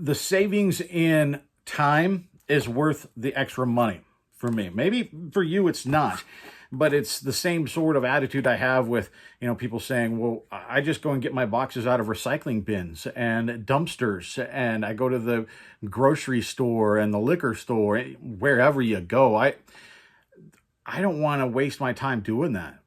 the savings in time is worth the extra money for me. Maybe for you it's not, but it's the same sort of attitude I have with, people saying, well, I just go and get my boxes out of recycling bins and dumpsters, and I go to the grocery store and the liquor store, wherever you go. I don't want to waste my time doing that.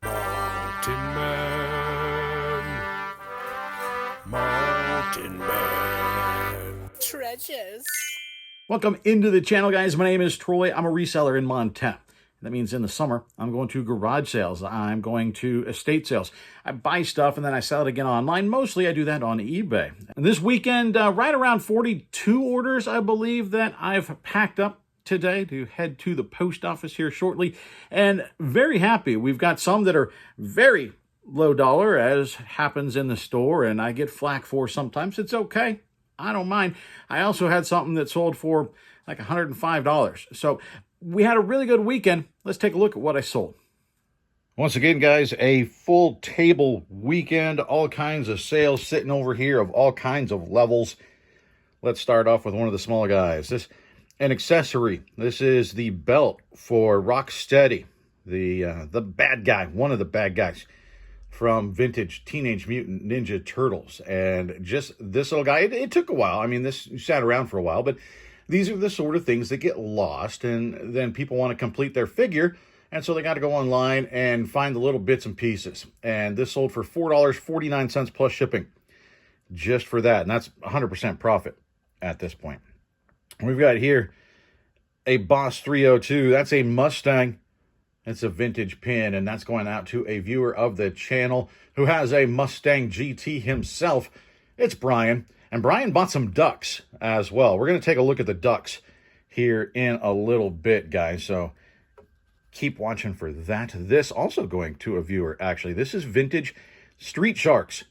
Mountain Man. Treasures. Welcome into the channel, guys. My name is Troy. I'm a reseller in Montana. That means in the summer, I'm going to garage sales. I'm going to estate sales. I buy stuff and then I sell it again online. Mostly I do that on eBay. And this weekend, right around 42 orders, I believe, that I've packed up today to head to the post office here shortly. And very happy. We've got some that are very low dollar, as happens in the store, and I get flack for sometimes. It's okay. I don't mind. I also had something that sold for like $105. So we had a really good weekend. Let's take a look at what I sold. Once again, guys, a full table weekend. All kinds of sales sitting over here of all kinds of levels. Let's start off with one of the smaller guys. This an accessory. This is the belt for Rocksteady, the bad guy, one of the bad guys from vintage Teenage Mutant Ninja Turtles. And just this little guy, it took a while. I mean, this sat around for a while, but these are the sort of things that get lost, and then people want to complete their figure, and so they got to go online and find the little bits and pieces. And this sold for $4.49 plus shipping, just for that, and that's 100% profit at this point. We've got here a Boss 302. That's a Mustang. It's a vintage pin, and that's going out to a viewer of the channel who has a Mustang GT himself. It's Brian. And Brian bought some ducks as well. We're going to take a look at the ducks here in a little bit, guys. So keep watching for that. This also going to a viewer, actually. This is vintage Street Sharks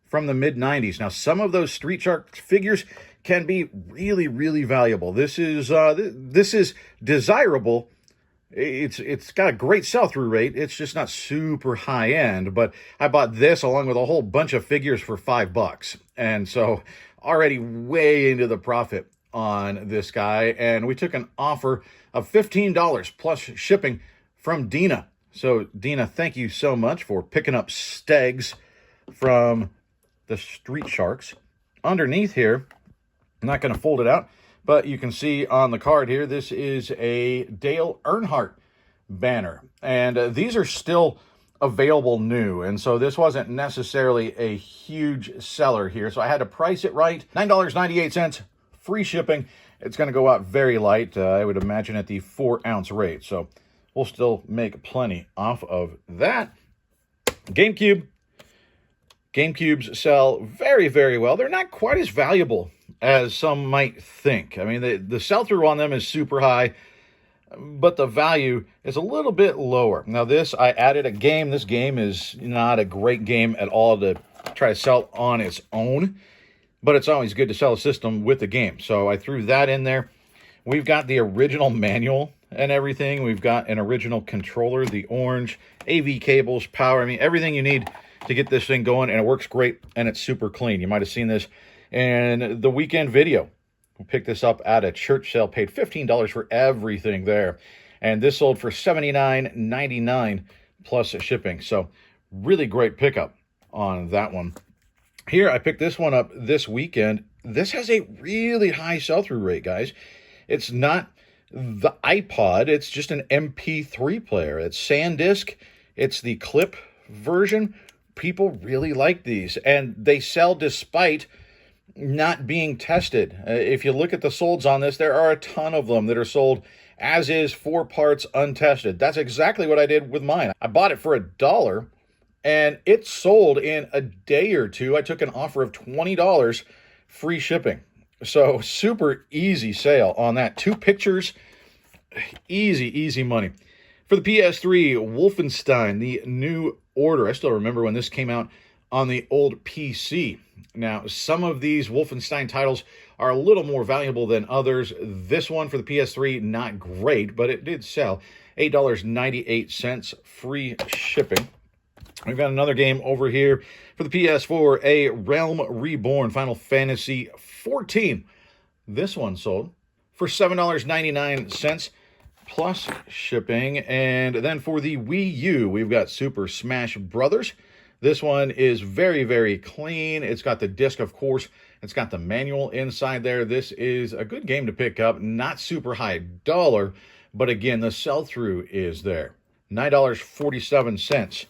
from the mid-90s. Now, some of those Street Shark figures can be really, really valuable. This is desirable. It's got a great sell-through rate. It's just not super high-end. But I bought this along with a whole bunch of figures for $5. And so already way into the profit on this guy, and we took an offer of $15 plus shipping from Dina. So Dina, thank you so much for picking up Stegs from the Street Sharks. Underneath here, I'm not going to fold it out, but you can see on the card here, this is a Dale Earnhardt banner, and these are still available new, and so this wasn't necessarily a huge seller here, so I had to price it right. $9.98, free shipping. It's going to go out very light, I would imagine at the 4-ounce rate, so we'll still make plenty off of that. Gamecube. Gamecubes sell very, very well. They're not quite as valuable as some might think. I mean, the sell-through on them is super high, but the value is a little bit lower. Now this, I added a game. This game is not a great game at all to try to sell on its own, but it's always good to sell a system with the game. So I threw that in there. We've got the original manual and everything. We've got an original controller, the orange, AV cables, power. I mean, everything you need to get this thing going, and it works great, and it's super clean. You might have seen this in the weekend video. We picked this up at a church sale, paid $15 for everything there. And this sold for $79.99 plus shipping. So really great pickup on that one. Here, I picked this one up this weekend. This has a really high sell-through rate, guys. It's not the iPod. It's just an MP3 player. It's SanDisk. It's the clip version. People really like these. And they sell despite not being tested. If you look at the solds on this, there are a ton of them that are sold as is, 4 parts untested. That's exactly what I did with mine. I bought it for $1 and it sold in a day or two. I took an offer of $20 free shipping. So super easy sale on that. 2 pictures, easy money. For the PS3, Wolfenstein, the New Order. I still remember when this came out on the old PC. Now, some of these Wolfenstein titles are a little more valuable than others. This one for the PS3, not great, but it did sell. $8.98, free shipping. We've got another game over here for the PS4, a Realm Reborn Final Fantasy XIV. This one sold for $7.99 plus shipping. And then for the Wii U, we've got Super Smash Brothers. This one is very, very clean. It's got the disc, of course. It's got the manual inside there. This is a good game to pick up. Not super high dollar, but again, the sell-through is there. $9.47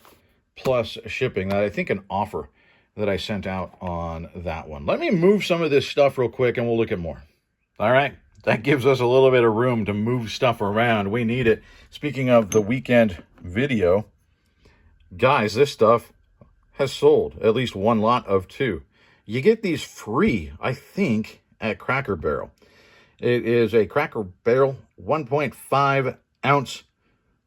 plus shipping. That I think an offer that I sent out on that one. Let me move some of this stuff real quick and we'll look at more. All right. That gives us a little bit of room to move stuff around. We need it. Speaking of the weekend video, guys, this stuff has sold at least one lot of two. You get these free, I think, at Cracker Barrel. It is a Cracker Barrel 1.5 ounce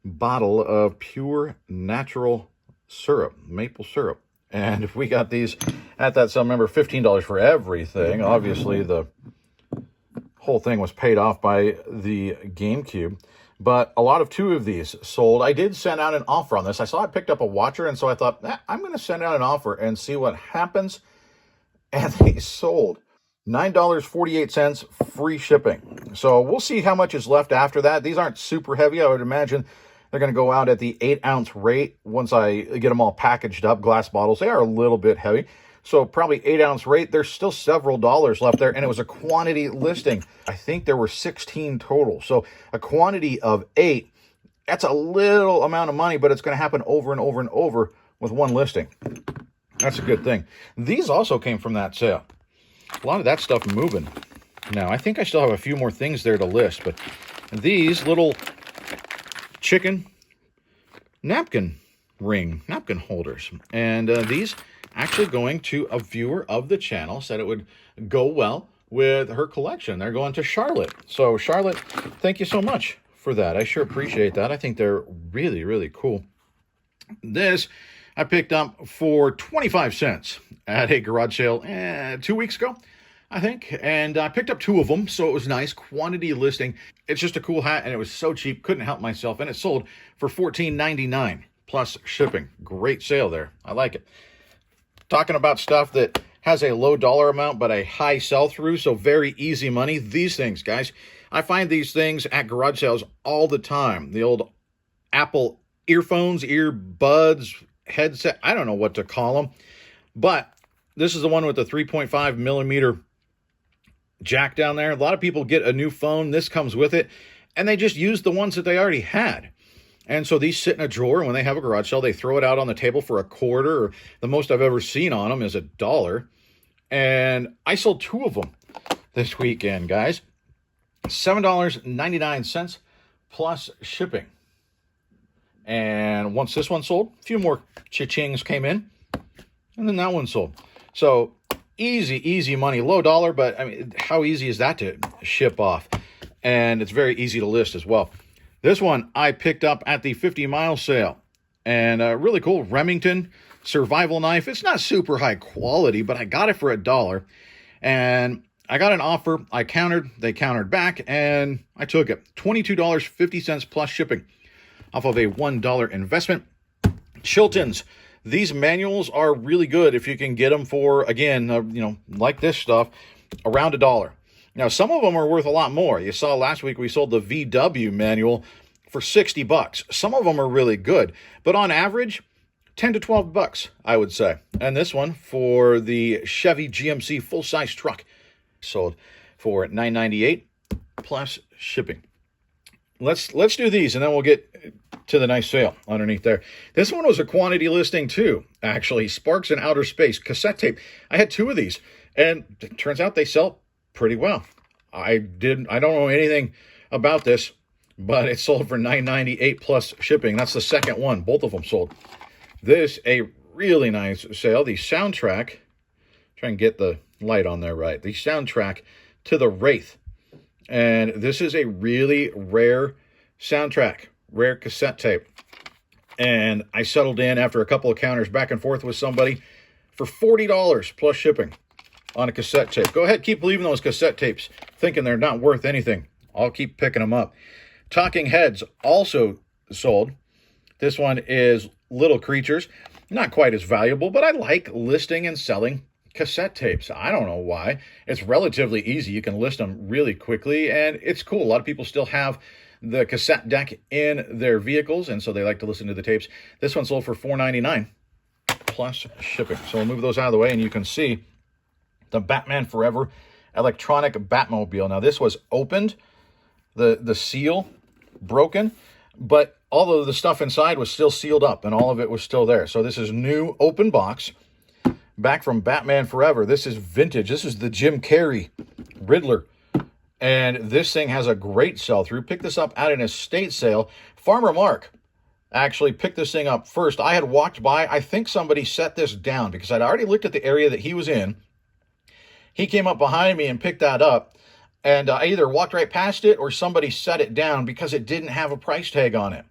bottle of pure natural syrup, maple syrup. And we got these at that sale. Remember, $15 for everything. Obviously, the whole thing was paid off by the Gamecube. But a lot of two of these sold. I did send out an offer on this. I saw I picked up a watcher, and so I thought, I'm going to send out an offer and see what happens. And they sold. $9.48 free shipping. So we'll see how much is left after that. These aren't super heavy. I would imagine they're going to go out at the 8-ounce rate once I get them all packaged up. Glass bottles, they are a little bit heavy. So probably 8-ounce rate. There's still several dollars left there, and it was a quantity listing. I think there were 16 total. So a quantity of 8, that's a little amount of money, but it's going to happen over and over and over with one listing. That's a good thing. These also came from that sale. A lot of that stuff moving. Now, I think I still have a few more things there to list, but these little chicken napkin holders. And these actually going to a viewer of the channel, said it would go well with her collection. They're going to Charlotte. So Charlotte, thank you so much for that. I sure appreciate that. I think they're really, really cool. This I picked up for 25 cents at a garage sale 2 weeks ago, I think. And I picked up 2 of them, so it was nice. Quantity listing. It's just a cool hat, and it was so cheap. Couldn't help myself. And it sold for $14.99 plus shipping. Great sale there. I like it. Talking about stuff that has a low dollar amount, but a high sell-through, so very easy money. These things, guys. I find these things at garage sales all the time. The old Apple earphones, earbuds, headset, I don't know what to call them, but this is the one with the 3.5 millimeter jack down there. A lot of people get a new phone, this comes with it, and they just use the ones that they already had. And so these sit in a drawer, and when they have a garage sale, they throw it out on the table for $0.25, or the most I've ever seen on them is $1. And I sold 2 of them this weekend, guys. $7.99 plus shipping. And once this one sold, a few more cha-chings came in, and then that one sold. So easy money, low dollar, but I mean, how easy is that to ship off? And it's very easy to list as well. This one I picked up at the 50-mile sale, and really cool Remington survival knife. It's not super high quality, but I got it for $1, and I got an offer. I countered, they countered back, and I took it. $22.50 plus shipping off of a $1 investment. Chilton's. These manuals are really good if you can get them for, again, like this stuff, around $1. Now, some of them are worth a lot more. You saw last week we sold the VW manual for $60. Some of them are really good, but on average, $10 to $12, I would say. And this one for the Chevy GMC full-size truck sold for $9.98 plus shipping. Let's do these, and then we'll get to the nice sale underneath there. This one was a quantity listing too, actually. Sparks in Outer Space cassette tape. I had 2 of these, and it turns out they sell pretty well. I don't know anything about this, but it sold for $9.98 plus shipping. That's the second one. Both of them sold. This, a really nice sale. The soundtrack, try and get the light on there right. The soundtrack to the Wraith. And this is a really rare soundtrack, rare cassette tape. And I settled in after a couple of counters back and forth with somebody for $40 plus shipping on a cassette tape. Go ahead, keep leaving those cassette tapes thinking they're not worth anything. I'll keep picking them up. Talking Heads also sold. This one is Little Creatures. Not quite as valuable, but I like listing and selling cassette tapes. I don't know why. It's relatively easy. You can list them really quickly, and it's cool. A lot of people still have the cassette deck in their vehicles, and so they like to listen to the tapes. This one sold for $4.99 plus shipping. So we'll move those out of the way, and you can see the Batman Forever electronic Batmobile. Now, this was opened, the seal broken, but all of the stuff inside was still sealed up, and all of it was still there. So this is new open box, back from Batman Forever. This is vintage. This is the Jim Carrey Riddler. And this thing has a great sell-through. Picked this up at an estate sale. Farmer Mark actually picked this thing up first. I had walked by. I think somebody set this down because I'd already looked at the area that he was in. He came up behind me and picked that up. And I either walked right past it or somebody set it down because it didn't have a price tag on it.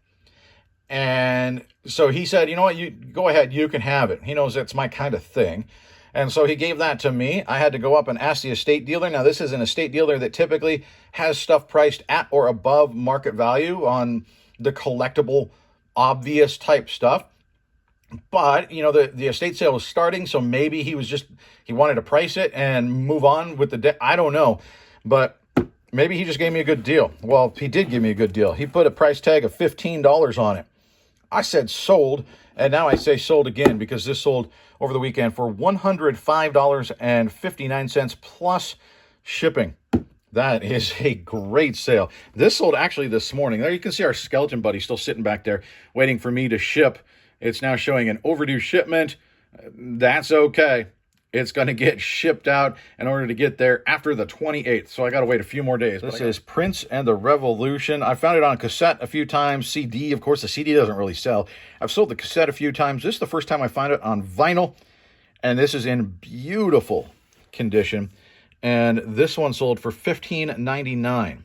And so he said, you know what, you go ahead, you can have it. He knows that's my kind of thing. And so he gave that to me. I had to go up and ask the estate dealer. Now, this is an estate dealer that typically has stuff priced at or above market value on the collectible, obvious type stuff. But, you know, the estate sale was starting, so maybe he wanted to price it and move on with the I don't know. But maybe he just gave me a good deal. Well, he did give me a good deal. He put a price tag of $15 on it. I said sold, and now I say sold again because this sold over the weekend for $105.59 plus shipping. That is a great sale. This sold actually this morning. There you can see our skeleton buddy still sitting back there waiting for me to ship. It's now showing an overdue shipment. That's okay. It's going to get shipped out in order to get there after the 28th. So I got to wait a few more days. This is Prince and the Revolution. I found it on cassette a few times. CD, of course, the CD doesn't really sell. I've sold the cassette a few times. This is the first time I find it on vinyl. And this is in beautiful condition. And this one sold for $15.99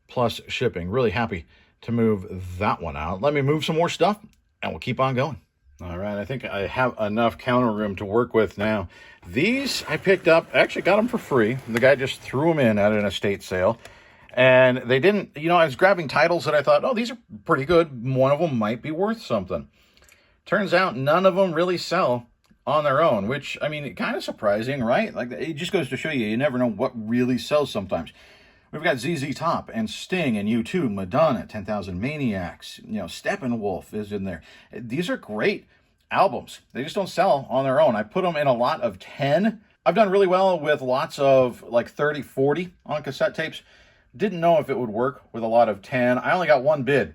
plus shipping. Really happy to move that one out. Let me move some more stuff and we'll keep on going. All right, I think I have enough counter room to work with now. These I picked up, I actually got them for free. The guy just threw them in at an estate sale. And they didn't, you know, I was grabbing titles that I thought, oh, these are pretty good. One of them might be worth something. Turns out none of them really sell on their own, which, I mean, kind of surprising, right? Like, it just goes to show you, you never know what really sells sometimes. We've got ZZ Top and Sting and U2, Madonna, 10,000 Maniacs, you know, Steppenwolf is in there. These are great albums. They just don't sell on their own. I put them in a lot of 10. I've done really well with lots of like 30, 40 on cassette tapes. Didn't know if it would work with a lot of 10. I only got one bid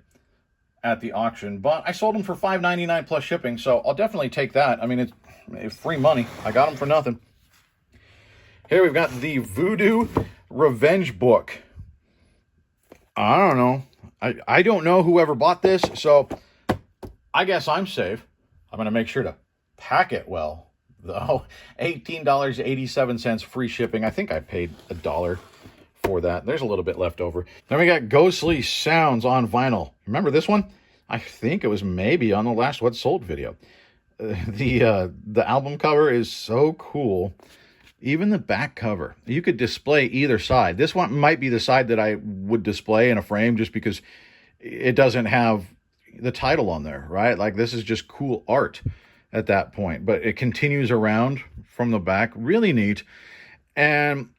at the auction, but I sold them for $5.99 plus shipping, so I'll definitely take that. I mean, it's free money. I got them for nothing. Here we've got the Voodoo Revenge book. I don't know. I don't know whoever bought this, so I guess I'm safe. I'm going to make sure to pack it well, though. $18.87 free shipping. I think I paid $1 for that. There's a little bit left over. Then we got Ghostly Sounds on vinyl. Remember this one? I think it was maybe on the last What Sold video. The album cover is so cool. Even the back cover. You could display either side. This one might be the side that I would display in a frame just because it doesn't have the title on there, right? Like, this is just cool art at that point. But it continues around from the back. Really neat. And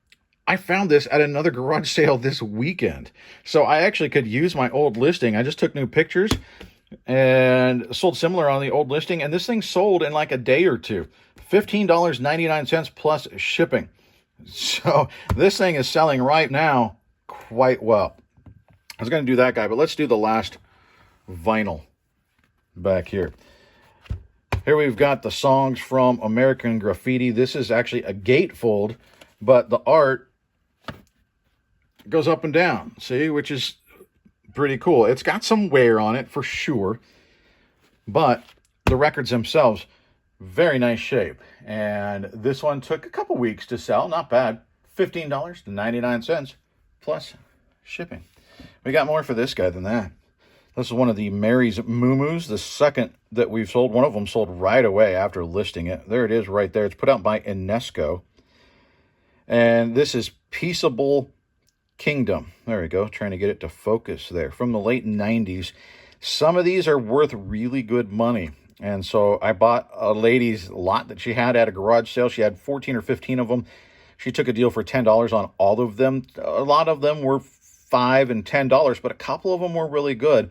I found this at another garage sale this weekend. So I actually could use my old listing. I just took new pictures and sold similar on the old listing. And this thing sold in like a day or two. $15.99 plus shipping. So this thing is selling right now quite well. I was going to do that guy, but let's do the last vinyl back here. Here we've got the songs from American Graffiti. This is actually a gatefold, but the art goes up and down, see, which is pretty cool. It's got some wear on it for sure, but the records themselves, very nice shape. And this one took a couple weeks to sell. Not bad. $15.99 plus shipping. We got more for this guy than that. This is one of the Mary's Moo-Moos, the second that we've sold. One of them sold right away after listing it. There it is right there. It's put out by Enesco. And this is Peaceable Kingdom. There we go. Trying to get it to focus there. From the late 90s. Some of these are worth really good money. And so I bought a lady's lot that she had at a garage sale. She had 14 or 15 of them. She took a deal for $10 on all of them. A lot of them were $5 and $10, but a couple of them were really good.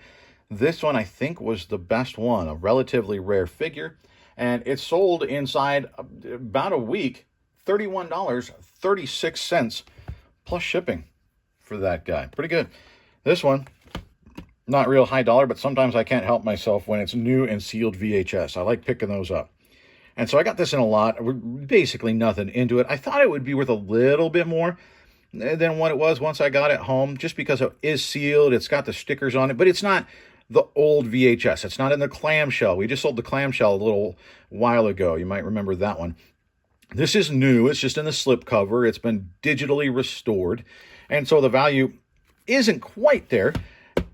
This one, I think, was the best one, a relatively rare figure. And it sold inside about a week, $31.36 plus shipping for that guy. Pretty good. This one, not real high dollar, but sometimes I can't help myself when it's new and sealed VHS. I like picking those up. And so I got this in a lot, basically nothing into it. I thought it would be worth a little bit more than what it was once I got it home, just because it is sealed. It's got the stickers on it, but it's not the old VHS. It's not in the clamshell. We just sold the clamshell a little while ago. You might remember that one. This is new. It's just in the slipcover. It's been digitally restored. And so the value isn't quite there.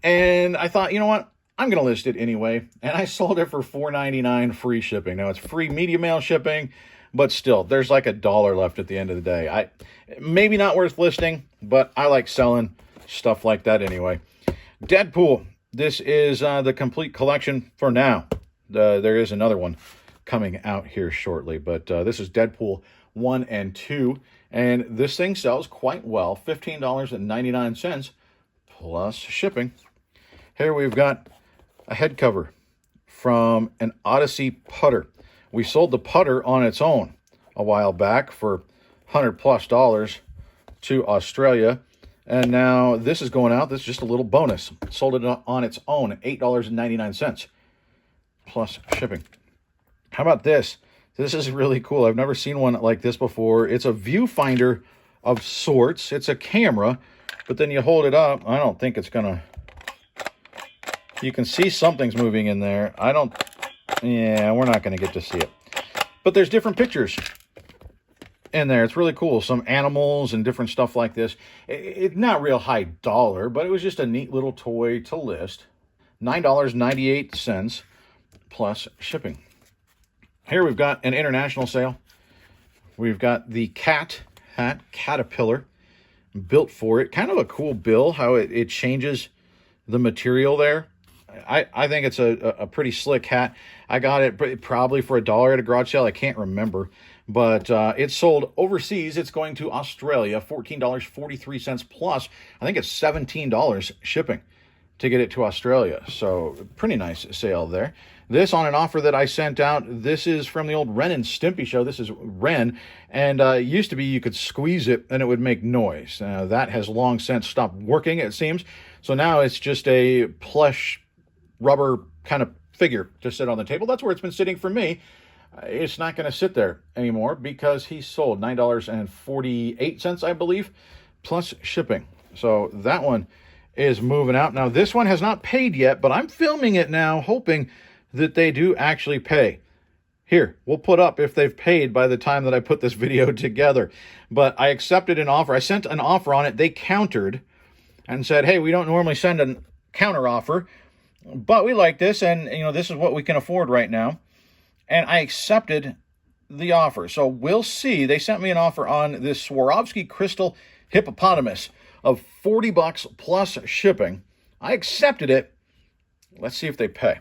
And I thought, you know what? I'm going to list it anyway. And I sold it for $4.99 free shipping. Now, it's free media mail shipping, but still, there's like $1 left at the end of the day. Maybe not worth listing, but I like selling stuff like that anyway. Deadpool. This is the complete collection for now. There is another one coming out here shortly, but this is Deadpool 1 and 2. And this thing sells quite well, $15.99 plus shipping. Here we've got a head cover from an Odyssey putter. We sold the putter on its own a while back for $100+ to Australia. And now this is going out. This is just a little bonus. Sold it on its own at $8.99 plus shipping. How about this? This is really cool. I've never seen one like this before. It's a viewfinder of sorts. It's a camera, but then you hold it up. I don't think it's going to... You can see something's moving in there. Yeah, we're not going to get to see it. But there's different pictures in there. It's really cool. Some animals and different stuff like this. It's not real high dollar, but it was just a neat little toy to list. $9.98 plus shipping. Here we've got an international sale. We've got the cat hat, Caterpillar, built for it. Kind of a cool bill, how it changes the material there. I think it's a pretty slick hat. I got it probably for $1 at a garage sale. I can't remember. But it's sold overseas. It's going to Australia, $14.43 plus. I think it's $17 shipping to get it to Australia. So pretty nice sale there. This on an offer that I sent out. This is from the old Ren and Stimpy show. This is Ren. And it used to be you could squeeze it and it would make noise. That has long since stopped working, it seems. So now it's just a plush rubber kind of figure to sit on the table. That's where it's been sitting for me. It's not going to sit there anymore because he sold $9.48, I believe, plus shipping. So that one is moving out. Now, this one has not paid yet, but I'm filming it now, hoping that they do actually pay. Here, we'll put up if they've paid by the time that I put this video together. But I accepted an offer. I sent an offer on it. They countered and said, hey, we don't normally send a counter offer, but we like this, and this is what we can afford right now. And I accepted the offer. So we'll see. They sent me an offer on this Swarovski crystal hippopotamus of $40 plus shipping. I accepted it. Let's see if they pay.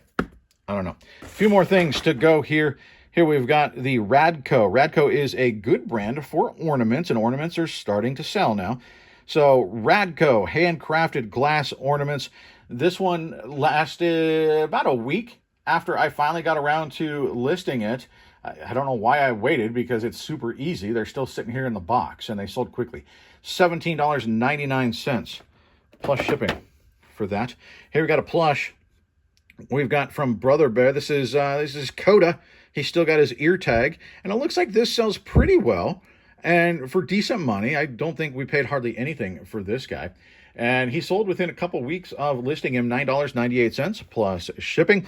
I don't know. A few more things to go here. Here we've got the Radco. Radco is a good brand for ornaments, and ornaments are starting to sell now. So Radco, handcrafted glass ornaments. This one lasted about a week after I finally got around to listing it. I don't know why I waited, because it's super easy. They're still sitting here in the box, and they sold quickly. $17.99 plus shipping for that. Here we got a plush. We've got from Brother Bear. This is Coda. He's still got his ear tag, and it looks like this sells pretty well and for decent money. I don't think we paid hardly anything for this guy. And he sold within a couple weeks of listing him, $9.98 plus shipping.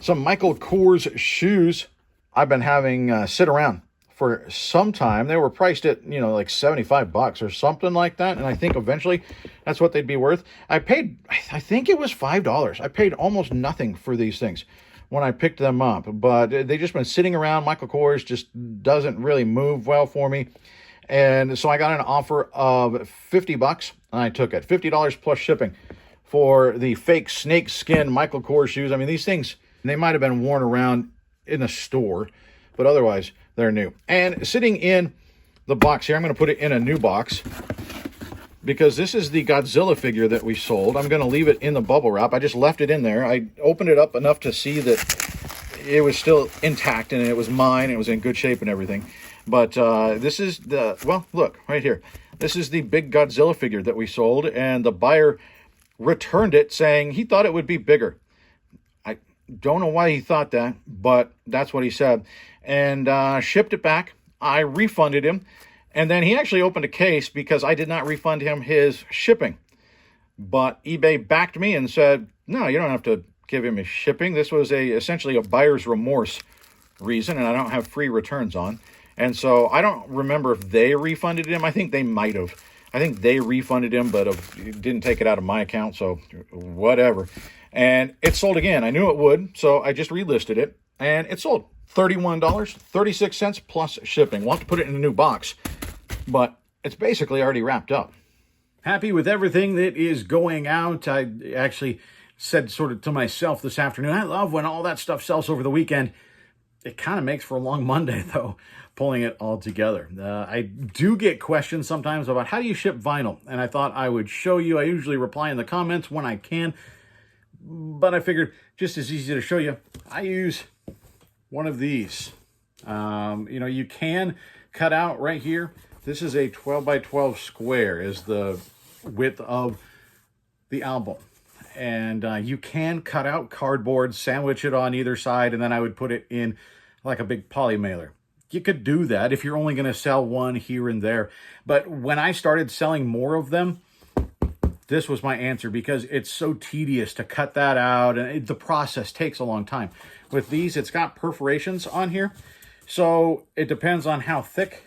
Some Michael Kors shoes I've been having sit around for some time. They were priced at, like $75 or something like that. And I think eventually that's what they'd be worth. I think it was $5. I paid almost nothing for these things when I picked them up. But they've just been sitting around. Michael Kors just doesn't really move well for me. And so I got an offer of $50, and I took it. $50 plus shipping for the fake snake skin Michael Kors shoes. I mean, these things, they might have been worn around in the store, but otherwise they're new. And sitting in the box here, I'm going to put it in a new box because this is the Godzilla figure that we sold. I'm going to leave it in the bubble wrap. I just left it in there. I opened it up enough to see that it was still intact and it was mine. It was in good shape and everything. But this is the, well, look, right here. This is the big Godzilla figure that we sold, and the buyer returned it saying he thought it would be bigger. I don't know why he thought that, but that's what he said. And shipped it back. I refunded him, and then he actually opened a case because I did not refund him his shipping. But eBay backed me and said, no, you don't have to give him his shipping. This was essentially a buyer's remorse reason, and I don't have free returns on. And so I don't remember if they refunded him. I think they might have. I think they refunded him, but didn't take it out of my account, so whatever. And it sold again. I knew it would, so I just relisted it, and it sold. $31.36 plus shipping. We'll have to put it in a new box, but it's basically already wrapped up. Happy with everything that is going out. I actually said sort of to myself this afternoon, I love when all that stuff sells over the weekend. It kind of makes for a long Monday, though, pulling it all together. I do get questions sometimes about how do you ship vinyl, and I thought I would show you. I usually reply in the comments when I can, but I figured just as easy to show you, I use one of these. You can cut out right here. This is a 12 by 12 square is the width of the album. And you can cut out cardboard, sandwich it on either side, and then I would put it in like a big poly mailer. You could do that if you're only going to sell one here and there. But when I started selling more of them, this was my answer because it's so tedious to cut that out, and the process takes a long time. With these, it's got perforations on here, so it depends on how thick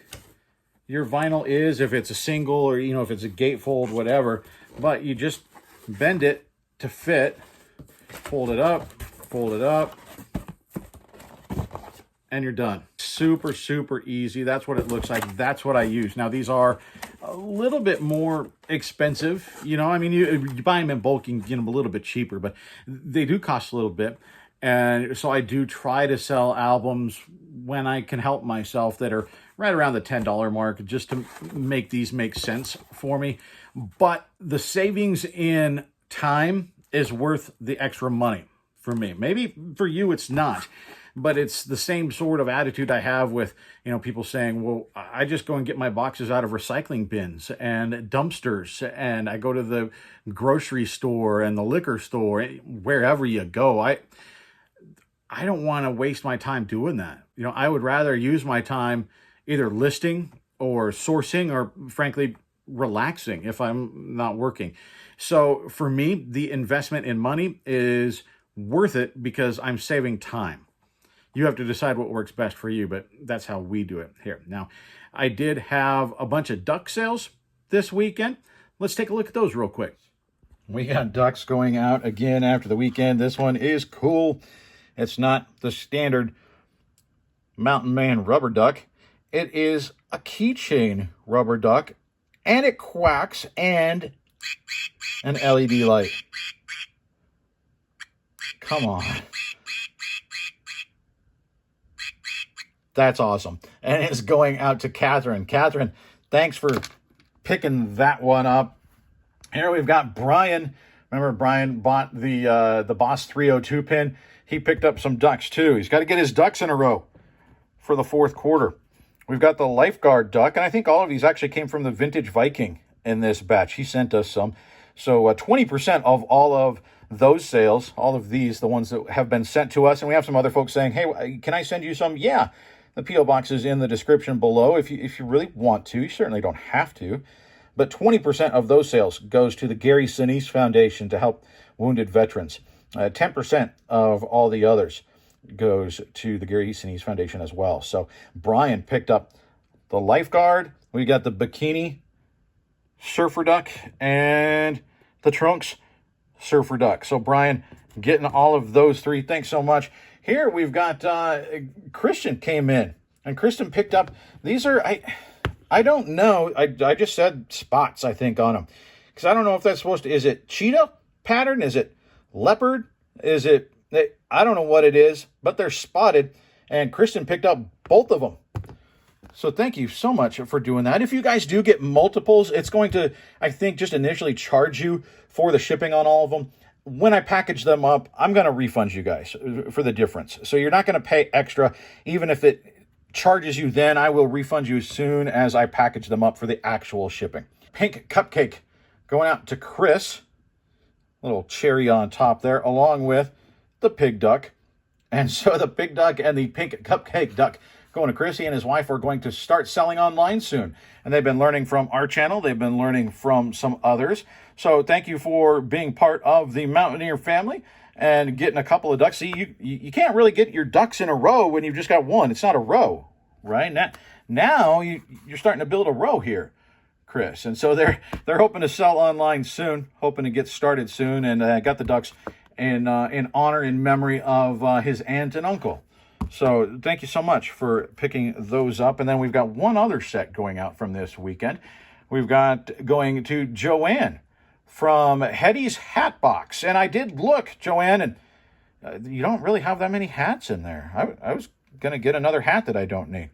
your vinyl is, if it's a single or, if it's a gatefold, whatever. But you just bend it to fit, fold it up, and you're done. Super, super easy. That's what it looks like. That's what I use. Now, these are a little bit more expensive. You buy them in bulk, you can get them a little bit cheaper, but they do cost a little bit. And so I do try to sell albums when I can help myself that are right around the $10 mark, just to make these make sense for me. But the savings in time is worth the extra money for me. Maybe for you it's not, but it's the same sort of attitude I have with, people saying, well, I just go and get my boxes out of recycling bins and dumpsters, and I go to the grocery store and the liquor store, wherever you go. I don't want to waste my time doing that. I would rather use my time either listing or sourcing or, frankly, relaxing if I'm not working. So for me, the investment in money is worth it because I'm saving time. You have to decide what works best for you, but that's how we do it here. Now, I did have a bunch of duck sales this weekend. Let's take a look at those real quick. We got ducks going out again after the weekend. This one is cool. It's not the standard Mountain Man rubber duck. It is a keychain rubber duck, and it quacks, and an LED light. Come on. That's awesome. And it's going out to Catherine. Catherine, thanks for picking that one up. Here we've got Brian. Remember, Brian bought the Boss 302 pin. He picked up some ducks, too. He's got to get his ducks in a row for the fourth quarter. We've got the Lifeguard duck, and I think all of these actually came from the Vintage Viking in this batch. He sent us some. So 20% of all of those sales, all of these, the ones that have been sent to us, and we have some other folks saying, hey, can I send you some? Yeah, the P.O. box is in the description below if you really want to. You certainly don't have to. But 20% of those sales goes to the Gary Sinise Foundation to help wounded veterans. 10% of all the others goes to the Gary Sinise Foundation as well. So Brian picked up the Lifeguard. We got the Bikini Surfer Duck and the Trunks Surfer Duck. So Brian getting all of those three. Thanks so much. Here we've got Christian came in, and Christian picked up. These are, I don't know. I just said spots, I think, on them. Because I don't know if that's supposed to, is it cheetah pattern? Is it leopard? Is it, I don't know what it is, but they're spotted. and Kristen picked up both of them. So thank you so much for doing that. If you guys do get multiples, it's going to, I think, just initially charge you for the shipping on all of them. When I package them up, I'm going to refund you guys for the difference. So you're not going to pay extra. Even if it charges you then, I will refund you as soon as I package them up for the actual shipping. Pink cupcake going out to Chris. Little cherry on top there, along with the pig duck. And so the pig duck and the pink cupcake duck going to Chris. He and his wife are going to start selling online soon. And they've been learning from our channel. They've been learning from some others. So thank you for being part of the Mountaineer family and getting a couple of ducks. See, you can't really get your ducks in a row when you've just got one. It's not a row, right? Now you're starting to build a row here, Chris. And so they're hoping to sell online soon, hoping to get started soon. And got the ducks in honor, in memory of his aunt and uncle. So thank you so much for picking those up. And then we've got one other set going out from this weekend. We've got going to Joanne from Hetty's Hat Box. And I did look, Joanne, and you don't really have that many hats in there. I was going to get another hat that I don't need.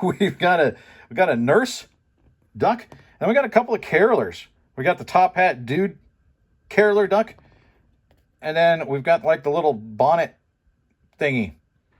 We've got a nurse duck, and we got a couple of carolers. We got the top hat dude caroler duck, and then we've got like the little bonnet thingy.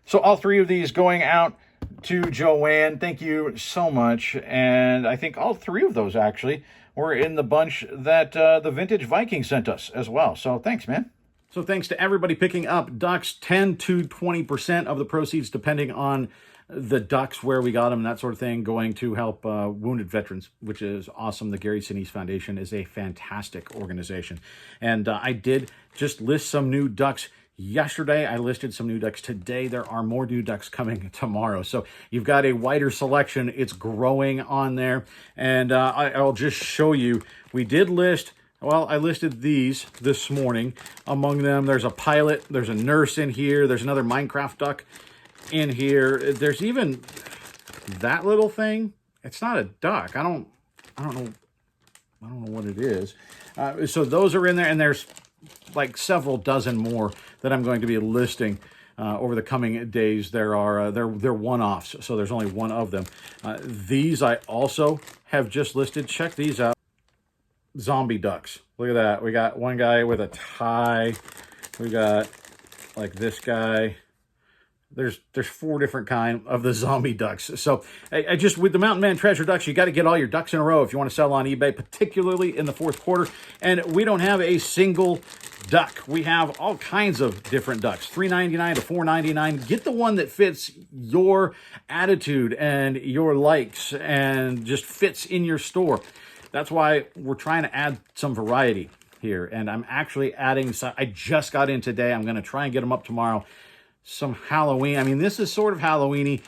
So all three of these going out to Joanne. Thank you so much. And I think all three of those actually were in the bunch that the Vintage Viking sent us as well. So thanks, man. So thanks to everybody picking up ducks. 10 to 20% of the proceeds, depending on the ducks, where we got them, and that sort of thing, going to help wounded veterans, which is awesome. The Gary Sinise Foundation is a fantastic organization. And I did just list some new ducks yesterday. I listed some new ducks today. There are more new ducks coming tomorrow. So you've got a wider selection. It's growing on there. And I'll just show you. We did list, well, I listed these this morning. Among them, there's a pilot. There's a nurse in here. There's another Minecraft duck in here. There's even that little thing. It's not a duck. I don't know what it is. So those are in there, and there's like several dozen more that I'm going to be listing over the coming days. They're one-offs, so there's only one of them. These I also have just listed. Check these out. Zombie ducks. Look at that. We got one guy with a tie. We got like this guy. There's 4 different kind of the zombie ducks. So I just, with the Mountain Man Treasure ducks, you got to get all your ducks in a row if you want to sell on eBay, particularly in the fourth quarter. And we don't have a single duck. We have all kinds of different ducks, $3.99 to $4.99. Get the one that fits your attitude and your likes and just fits in your store. That's why we're trying to add some variety here. And I'm actually adding some. I just got in today. I'm going to try and get them up tomorrow. Some Halloween. I mean, this is sort of Halloween-y.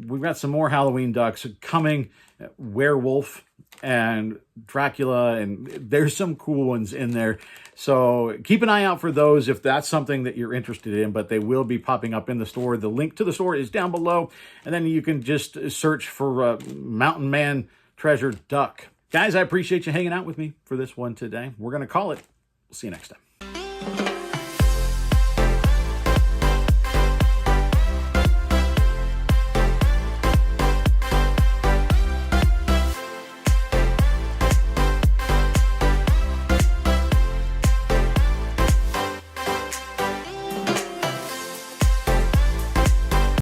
We've got some more Halloween ducks coming. Werewolf and Dracula, and there's some cool ones in there. So keep an eye out for those if that's something that you're interested in, but they will be popping up in the store. The link to the store is down below, and then you can just search for Mountain Man Treasure Duck. Guys, I appreciate you hanging out with me for this one today. We're going to call it. We'll see you next time.